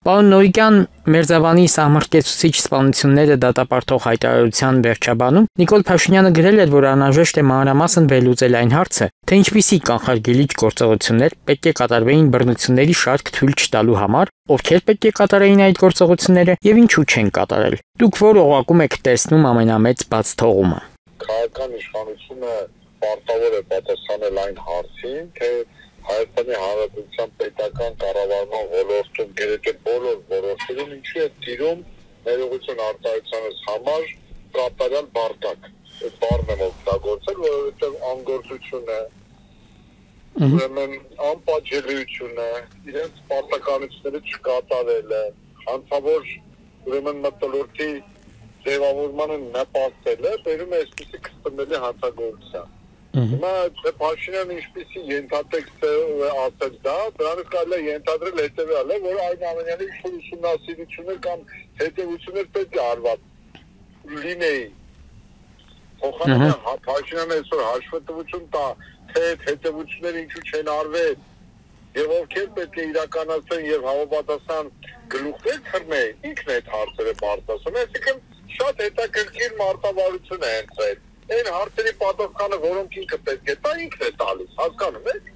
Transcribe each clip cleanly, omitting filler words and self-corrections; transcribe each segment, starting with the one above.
Պարոն Նորիկյան, Մերձավանի սահմռկեցուցիչ սպանությունները դատապարտող հայտարարության վերջաբանում Նիկոլ Փաշինյանը գրել էր, որ անհրաժեշտ է մանրամասն վերլուծել այն հարցը, թե ինչպիսի կանխարգելիչ գործողություններ պետք է կատարվեին բռնությունների շարք թույլ չտալու համար, ովքեր պետք է կատարեին այդ գործողությունները եւ ինչու չեն կատարել։ Դուք որ օղակում եք տեսնում ամենամեծ բացթողումը։ Քաղաքական իշխանությունը պարտավոր է պատասխանել այն հարցին, թե Հայաստանի Հանրապետության պետական կառավարման ոլորտում գրեթե բոլոր ոլորտներում ինչու է տիրում ներողություն արտահայտությունից համար կատարյալ բարտակ։ Այդ բառն եմ օգտագործել, որովհետև անգործություն է, ուրեմն անպատժելիություն է, իրենց պարտականությունները չկատարելը, հանցավոր ուրեմն մտոլորտի ձևավորմանը նպաստելը բերում է այսպիսի կստմելի հանցագործության։ Հիմա Փաշինյանը ինչպիսի ենթատեքստ է ասել դա, դրանից կարելի է ենթադրել հետևյալը, որ այն ամենյանի ուսումնասիրություններ կամ հետևություններ պետք է արված լինեին։ Փոխանցում Փաշինյանը այսօր հաշվետվություն տա, թե հետևությունները ինչու չեն արվել եւ ովքեր պետք է իրականացնեն եւ համապատասխան գլուխներ խմեն, ինքն է այդ հարցերը բարձրացնում, այսինքն շատ հետաքրքիր մարտավարություն է հենց այդ։ Այն հարցերի պատասխանը, որոնք ինքը պետք է տա, ինքն է տալիս, հասկանում եք։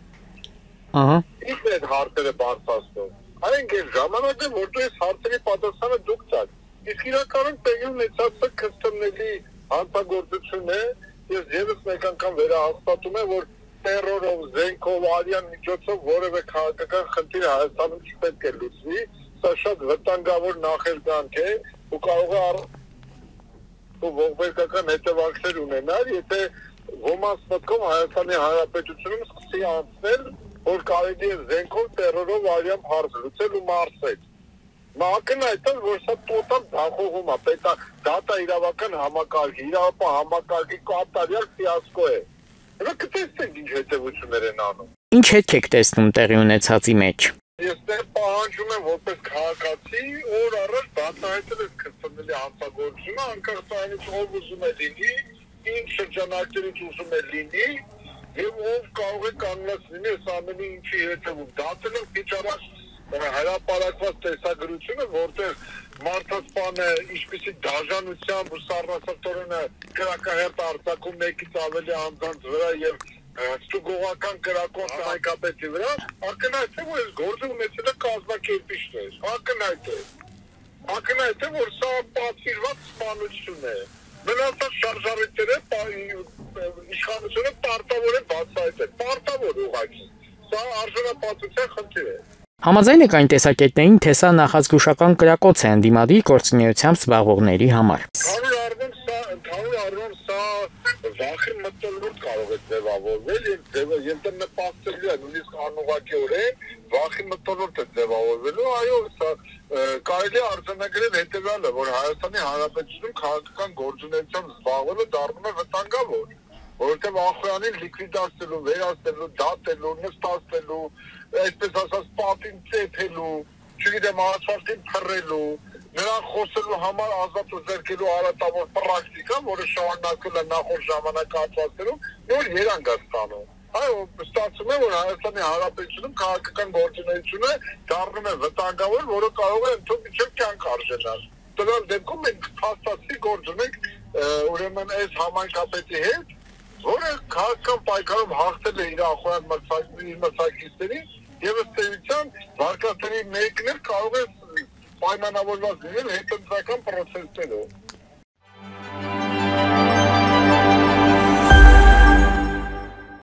Ինքն է այդ հարցերը բարձրացնում։ Այնինչ այս ժամանակը, որտեղ այս հարցերի պատասխանը դուք տաք։ Իսկ իրականում տեղի ունեցածը կստմների հանցագործություն է, ես եւս մեկ անգամ վերահաստատում եմ, որ տերորով, զենքով, արյան միջոցով որևէ քաղաքական խնդիր Հայաստանում չպետք է լուծվի, սա շատ վտանգավոր նախերգանք է ու կարող է ողբերգական հետևանքներ ունենալ, եթե ոմանց մտքում Հայաստանի Հանրապետությունում սկսի անցնել, որ կարելի է զենքով, տերորով արյան հարց լուծել ու մարսել։ Ակնհայտ է, որ սա տոտալ ձախողում է, դատա իրավական համակարգի, իրավապահ համակարգի կատարյալ ֆիասկո է։ Հիմա կտեսնենք ինչ հետևություններ են անում։ Ինչ հետք եք տեսնում տեղի ունեցածի մեջ։ Ես դեռ պահանջում եմ որպես քաղաքացի օր առաջ բացահայտել այս կստմելի հանցագործությունը, անկախ այնից ով ուզում է լինի, ինչ շրջանակներից ուզում է լինի, եւ ով կարող է կանգնած լինի այս ամենի ինչի հետևում։ Դատելով քիչ առաջ հրապարակված տեսագրությունը, որտեղ մարդասպանը ինչպիսի դաժանությամբ ու սառնասրտորեն կրակահերթ արձակում մեկից ավելի անձանց վրա եւ ստուգողական կրակոն հայկապետի վրա, ակնհայտ է, որ այս գործը ունեցել է կազմակերպիչներ, ակնհայտ է, որ սա պատվիրված սպանություն է, մնացած շարժառիթները իշխանությունը պարտավոր է բացահայտել, պարտավոր ուղղակի, սա արժանապատվության խնդիր է։ Համաձայն եք այն տեսակետներին, թե սա նախազգուշական կրակոց է ընդդիմադիր գործունեությամբ զբաղվողների համար։ Ընդհանուր առումով սա վախի մտորմունք կարող է ձևավորվել եւ նպաստել է նույնիսկ անուղղակիորեն վախի մտորմունք է ձևավորվելու, այո, սա կարելի է արձանագրել հետեւյալը, որ Հայաստանի Հանրապետությունում քաղաքական գործունեությամբ զբաղվելը դառնում է վտանգավոր, որովհետեւ ախոյանին լիկվիդացնելու, վերացնելու, դատելու, նստացնելու, այսպես ասած պատին ծեփելու, չգիտեմ, ասֆալտին թռելու, նրան խոսելու համար ազատ ուզարկելու արատավոր պրակտիկա, որը շարունակվել է նախորդ ժամանակահատվածներում, նոր երանգ է ստանում։ Այո, ստացվում է, որ Հայաստանի Հանրապետությունում քաղաքական գործունեությունը դառնում է վտանգավոր, որը կարող է ընդհանուր կյանք արժանալ։ Դրանց դեպքում մենք փաստացի գործ ունենք ուրեմն այս համայնքապետի հետ, որը քաղաքական պայքարում հաղթել է իր ախոյան մրցակիցներին եւ ըստ էության վարկածների մեկն էլ կարող է պայմանավորված լինել հետընտրական պրոցեսներով։